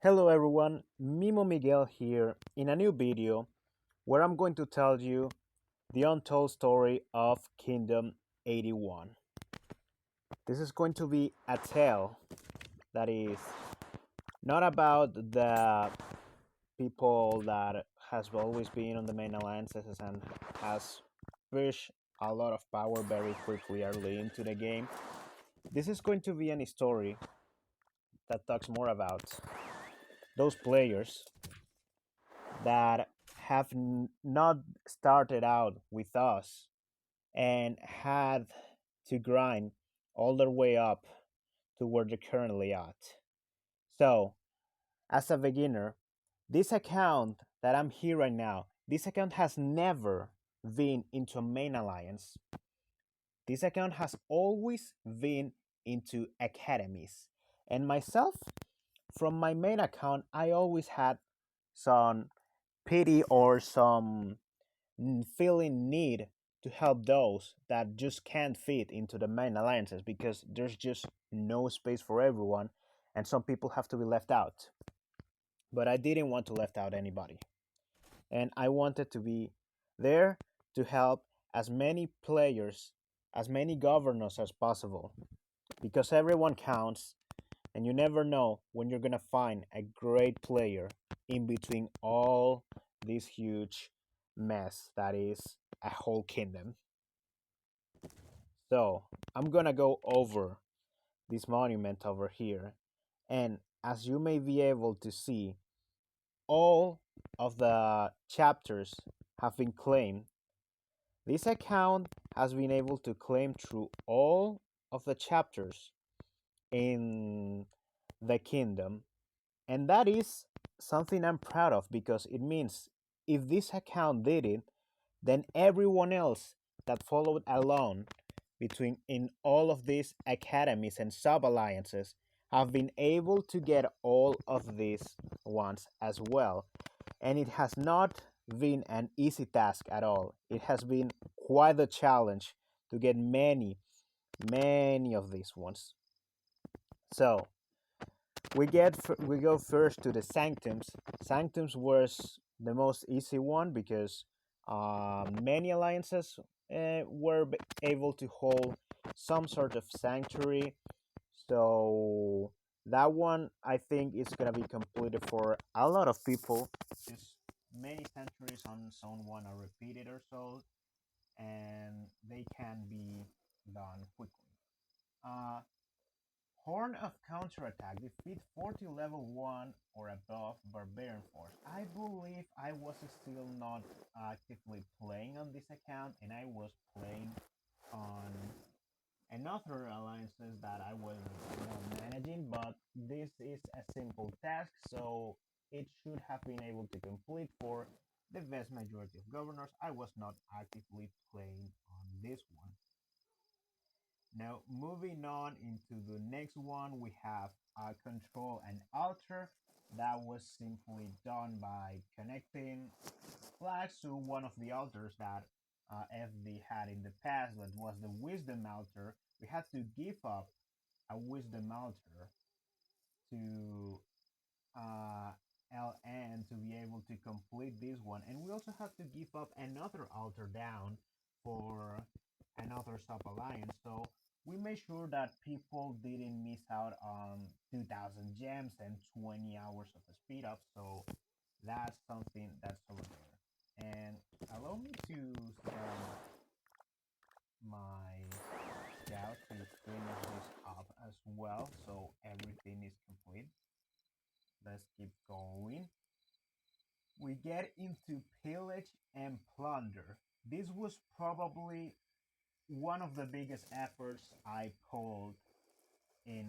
Hello everyone, Mimo Miguel here in a new video where I'm going to tell you the untold story of Kingdom 81. This is going to be a tale that is not about the people that has always been on the main alliances and has pushed a lot of power very quickly early into the game. This is going to be a story that talks more about those players that have not started out with us and had to grind all their way up to where they're currently at. So, as a beginner, this account that I'm here right now, this account has never been into a main alliance. This account has always been into academies. And myself, from my main account, I always had some pity or some feeling need to help those that just can't fit into the main alliances because there's just no space for everyone and some people have to be left out. But I didn't want to left out anybody. And I wanted to be there to help as many players, as many governors as possible because everyone counts and you never know when you're going to find a great player in between all this huge mess that is a whole kingdom. So I'm going to go over this monument over here. And as you may be able to see, all of the chapters have been claimed. This account has been able to claim through all of the chapters in the kingdom. And that is something I'm proud of because it means if this account did it, then everyone else that followed along between in all of these academies and sub alliances have been able to get all of these ones as well. And it has not been an easy task at all. It has been quite a challenge to get many of these ones. So we go first to the sanctums. Sanctums was the most easy one because many alliances were able to hold some sort of sanctuary. So that one I think is gonna be completed for a lot of people. Just many sanctuaries on zone one are repeated or so, and they can be done quickly. Uh, Horn of Counterattack. Defeat 40 level 1 or above Barbarian Force. I believe I was still not actively playing on this account and I was playing on another alliances that I was managing, but this is a simple task, so it should have been able to complete for the vast majority of governors. I was not actively playing on this one. Now, moving on into the next one, we have control an altar. That was simply done by connecting flags to one of the altars that FD had in the past. That was the wisdom altar. We had to give up a wisdom altar to uh, LN to be able to complete this one. And we also have to give up another altar down for another sub alliance. So we made sure that people didn't miss out on 2000 gems and 20 hours of a speed up. So that's something that's over there. And allow me to send my scout to finish this up as well so everything is complete. Let's keep going. We get into pillage and plunder. This was probably one of the biggest efforts I pulled in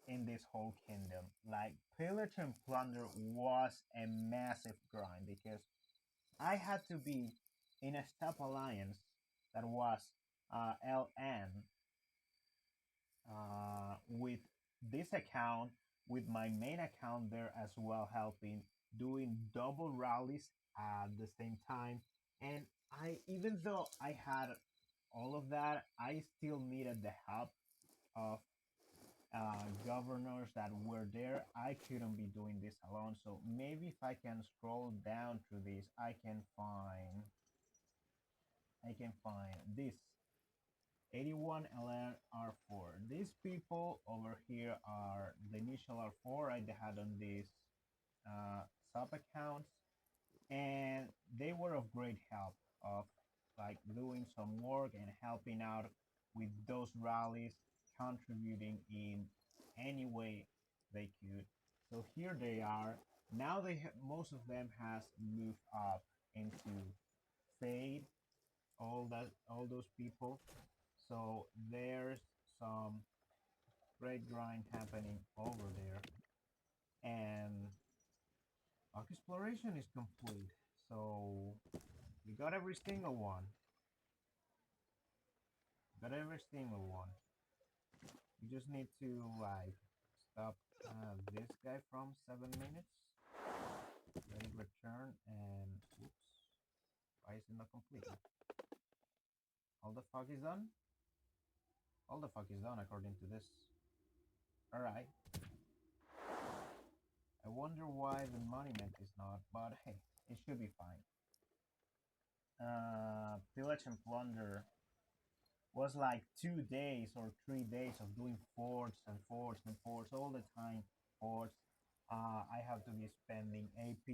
in this whole kingdom. Like pillage and plunder was a massive grind because I had to be in a step alliance that was LN with this account, with my main account there as well, helping doing double rallies at the same time. And I, even though I had all of that, I still needed the help of governors that were there. I couldn't be doing this alone. So maybe if I can scroll down through this, I can find this 81 LNR4. These people over here are the initial R4 I had on these uh, sub accounts, and they were of great help of like doing some work and helping out with those rallies, contributing in any way they could. So here they are. Now most of them has moved up into fade, all those people. So there's some great grind happening over there, and our exploration is complete. So we got every single one. Got every single one. You just need to like stop this guy from 7 minutes. Let it return and oops, why is it not complete? All the fuck is done? All the fuck is done according to this. Alright. I wonder why the monument is not, but hey, it should be fine. Pillage and plunder was like 2 days or 3 days of doing forts and forts and forts all the time. Forts. I have to be spending AP.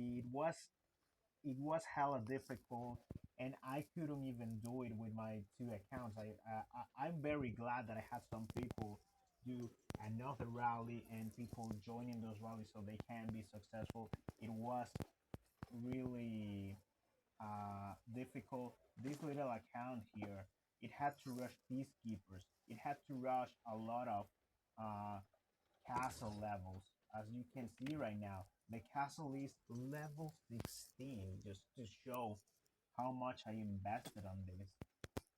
It was hella difficult, and I couldn't even do it with my two accounts. I'm very glad that I had some people do another rally and people joining those rallies so they can be successful. It was really difficult. This little account here, it had to rush peacekeepers. It had to rush a lot of uh, castle levels. As you can see right now, the castle is level 16, just to show how much I invested on this.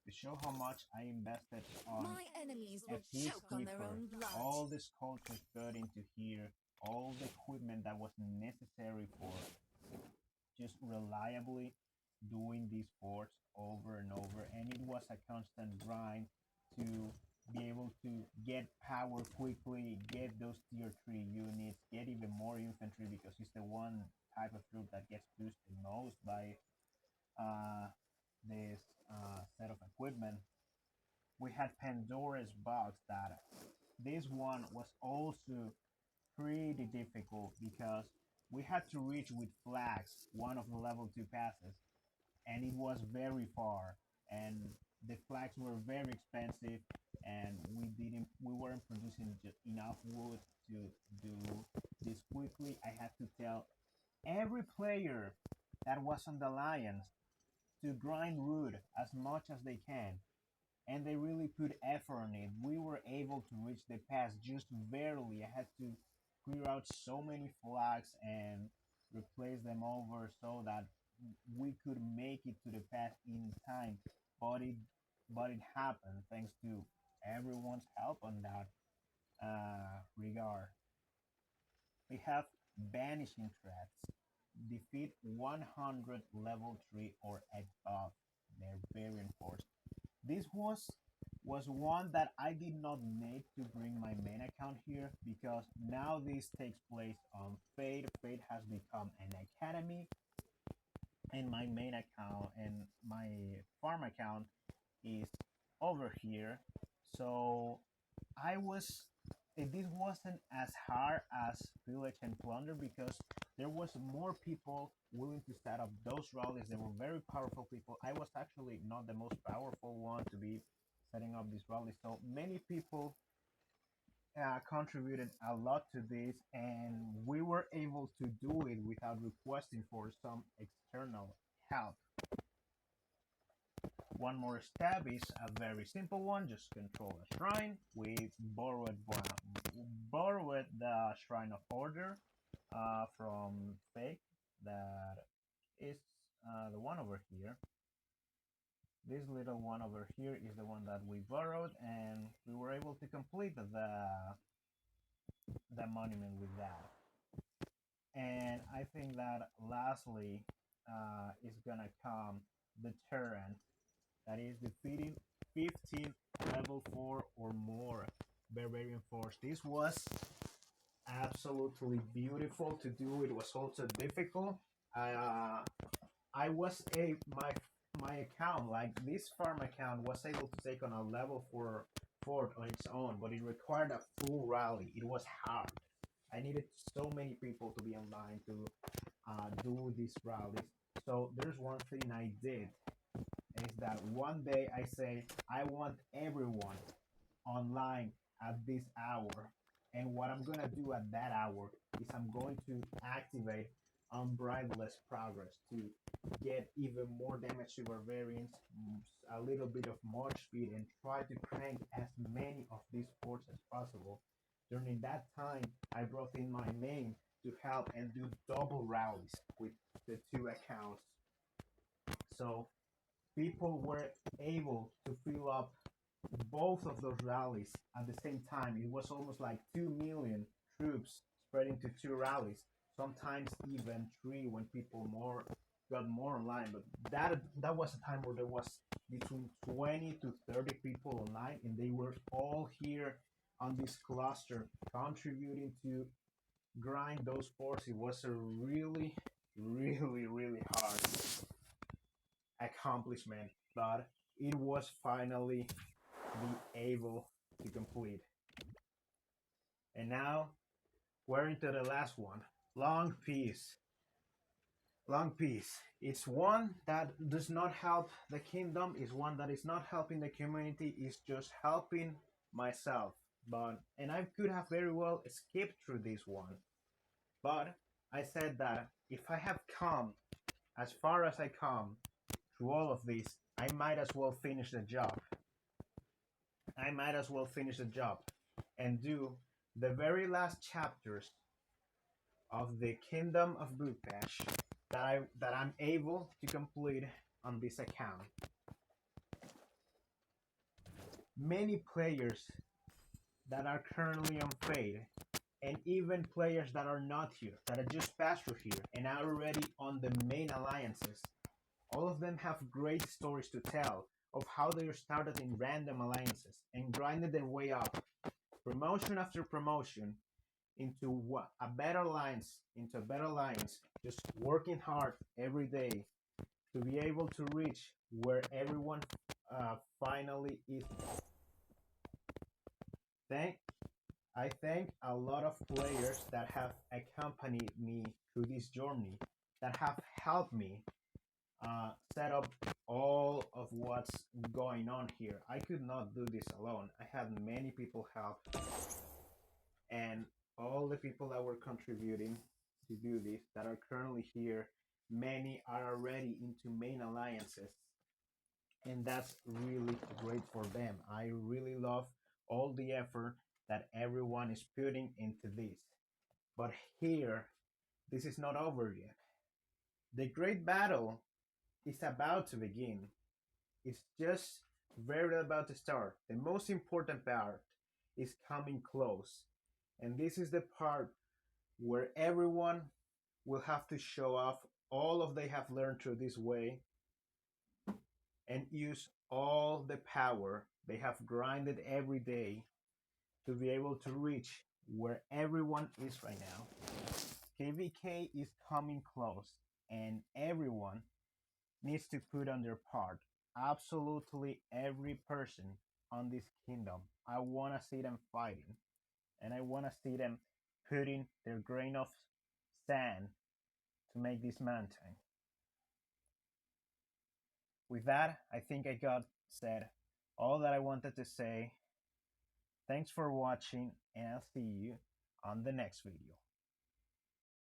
To show how much I invested on My enemies a will choke on their peacekeeper. own blood. All the sculptures put into here, all the equipment that was necessary for just reliably doing these forts over and over, and it was a constant grind to be able to get power quickly, get those tier 3 units, get even more infantry because it's the one type of troop that gets boosted most by uh, this set of equipment. We had Pandora's box that this one was also pretty difficult because we had to reach with flags one of the level 2 passes, and it was very far, and the flags were very expensive, and we weren't producing enough wood to do this quickly. I had to tell every player that was on the alliance to grind wood as much as they can, and they really put effort on it. We were able to reach the pass just barely. I had to clear out so many flags and replace them over so that we could make it to the pass in time. But it happened thanks to everyone's help on that regard. We have banishing threats. Defeat 100 level 3 or above. They're very enforced. This was one that I did not need to bring my main account here because now this takes place on Fate. Fate has become an academy, and my main account and my farm account is over here. So I was this wasn't as hard as pillage and plunder because there was more people willing to set up those rallies. They were very powerful people. I was actually not the most powerful one to be setting up these rallies. So many people contributed a lot to this, and we were able to do it without requesting for some external help. One more step is a very simple one. Just control a shrine. We borrowed the Shrine of Order from Fake. That is the one over here. This little one over here is the one that we borrowed, and we were able to complete the monument with that. And I think that lastly is gonna come the Terran, that is defeating 15 level 4 or more barbarian force. This was absolutely beautiful to do. It was also difficult. Uh, I was a my account, like this farm account, was able to take on a level 4 fort on its own, but it required a full rally. It was hard. I needed so many people to be online to do these rallies. So there's one thing I did is that one day I say I want everyone online at this hour. And what I'm gonna do at that hour is I'm going to activate unbridled progress to get even more damage to barbarians, a little bit of march speed, and try to crank as many of these forts as possible. During that time, I brought in my main to help and do double rallies with the two accounts. So people were able to fill up both of those rallies at the same time. It was almost like 2 million troops spread into two rallies, sometimes even three when people more got more online. But that was a time where there was between 20 to 30 people online, and they were all here on this cluster contributing to grind those forces. It was a really, really, really hard accomplishment, but it was finally be able to complete. And now we're into the last one. Long peace. Long peace. It's one that does not help the kingdom, is one that is not helping the community, is just helping myself. But and I could have very well skipped through this one. But I said that if I have come as far as I come through all of this, I might as well finish the job. I might as well finish the job and do the very last chapters of the Kingdom of Budapest that I'm able to complete on this account. Many players that are currently on Fade, and even players that are not here, that are just passed through here and are already on the main alliances, all of them have great stories to tell of how they started in random alliances and grinded their way up, promotion after promotion, into what a better alliance, into a better alliance, just working hard every day to be able to reach where everyone finally is. Thank I thank a lot of players that have accompanied me through this journey, that have helped me set up all of what's going on here. I could not do this alone. I had many people help, and all the people that were contributing to do this that are currently here, many are already into main alliances, and that's really great for them. I really love all the effort that everyone is putting into this. But here, this is not over yet. The great battle is about to begin. It's just very about to start. The most important part is coming close. And this is the part where everyone will have to show off all of they have learned through this way and use all the power they have grinded every day to be able to reach where everyone is right now. KVK is coming close, and everyone needs to put on their part. Absolutely every person on this kingdom. I want to see them fighting, and I want to see them putting their grain of sand to make this mountain. With that, I think I got said all that I wanted to say. Thanks for watching, and I'll see you on the next video.